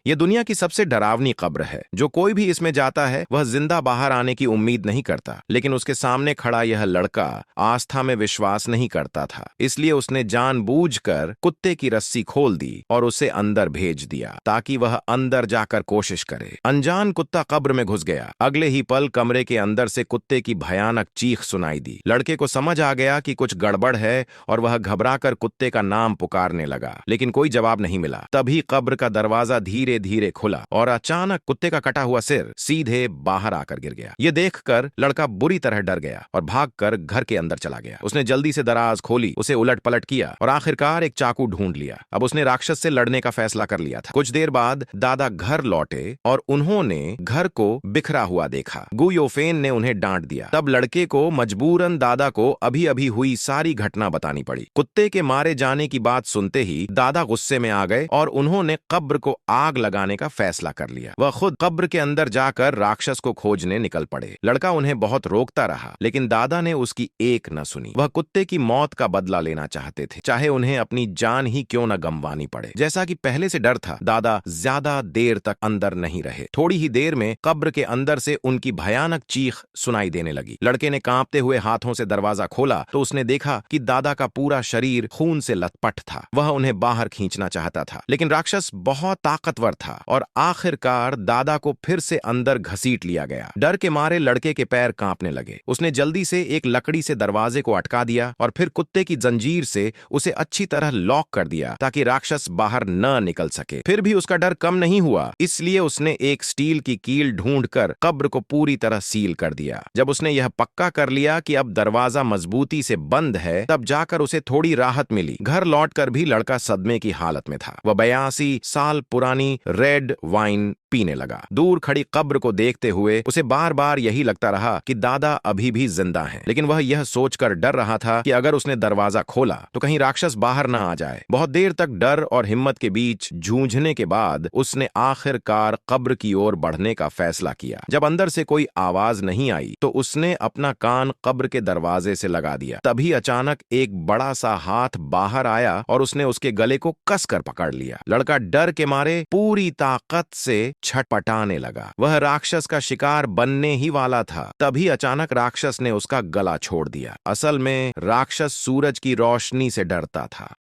ये दुनिया की सबसे डरावनी कब्र है। जो कोई भी इसमें जाता है वह जिंदा बाहर आने की उम्मीद नहीं करता, लेकिन उसके सामने खड़ा यह लड़का आस्था में विश्वास नहीं करता था। इसलिए उसने जानबूझकर कुत्ते की रस्सी खोल दी और उसे अंदर भेज दिया ताकि वह अंदर जाकर कोशिश करे। अनजान कुत्ता कब्र में घुस गया। अगले ही पल कमरे के अंदर से कुत्ते की भयानक चीख सुनाई दी। लड़के को समझ आ गया कि कुछ गड़बड़ है और वह घबराकर कुत्ते का नाम पुकारने लगा, लेकिन कोई जवाब नहीं मिला। तभी कब्र का दरवाजा धीरे धीरे खुला और अचानक कुत्ते का कटा हुआ सिर सीधे बाहर आकर गिर गया। यह देखकर लड़का बुरी तरह डर गया और भागकर घर के अंदर चला गया। उसने जल्दी से दराज खोली, उसे उलट पलट किया और आखिरकार एक चाकू ढूंढ लिया। अब उसने राक्षस से लड़ने का फैसला कर लिया था। कुछ देर बाद दादा घर लौटे और उन्होंने घर को बिखरा हुआ देखा। गु योफेन ने उन्हें डांट दिया। तब लड़के को मजबूरन दादा को अभी अभी हुई सारी घटना बतानी पड़ी। कुत्ते के मारे जाने की बात सुनते ही दादा गुस्से में आ गए और उन्होंने कब्र को आग लगाने का फैसला कर लिया। वह खुद कब्र के अंदर जाकर राक्षस को खोजने निकल पड़े। लड़का उन्हें बहुत रोकता रहा, लेकिन दादा ने उसकी एक न सुनी। वह कुत्ते की मौत का बदला लेना चाहते थे, चाहे उन्हें अपनी जान ही क्यों न गंवानी पड़े। जैसा कि पहले से डर था, दादा ज्यादा देर तक अंदर नहीं रहे। थोड़ी ही देर में कब्र के अंदर से उनकी भयानक चीख सुनाई देने लगी। लड़के ने कांपते हुए हाथों से दरवाजा खोला तो उसने देखा कि दादा का पूरा शरीर खून से लथपथ था। वह उन्हें बाहर खींचना चाहता था, लेकिन राक्षस बहुत ताकतवर था और आखिरकार दादा को फिर से अंदर घसीट लिया गया। डर के मारे लड़के के पैर कांपने लगे। उसने जल्दी से एक लकड़ी से दरवाजे को अटका दिया और फिर कुत्ते की जंजीर से उसे अच्छी तरह लॉक कर दिया ताकि राक्षस बाहर न निकल सके। फिर भी उसका डर कम नहीं हुआ, इसलिए उसने एक स्टील की कील ढूंढकर कब्र को पूरी तरह सील कर दिया। जब उसने यह पक्का कर लिया कि अब दरवाजा मजबूती से बंद है, तब जाकर उसे थोड़ी राहत मिली। घर लौटकर भी लड़का सदमे की हालत में था। वह 82 साल पुरानी रेड वाइन पीने लगा। दूर खड़ी कब्र को देखते हुए उसे बार बार यही लगता रहा कि दादा अभी भी जिंदा हैं, लेकिन वह यह सोचकर डर रहा था कि अगर उसने दरवाजा खोला तो कहीं राक्षस बाहर न आ जाए। बहुत देर तक डर और हिम्मत के बीच जूझने के बाद उसने आखिरकार कब्र की ओर बढ़ने का फैसला किया। जब अंदर से कोई आवाज नहीं आई तो उसने अपना कान कब्र के दरवाजे से लगा दिया। तभी अचानक एक बड़ा सा हाथ बाहर आया और उसने उसके गले को कसकर पकड़ लिया। लड़का डर के मारे पूरी ताकत से छटपटाने लगा। वह राक्षस का शिकार बनने ही वाला था। तभी अचानक राक्षस ने उसका गला छोड़ दिया। असल में राक्षस सूरज की रोशनी से डरता था।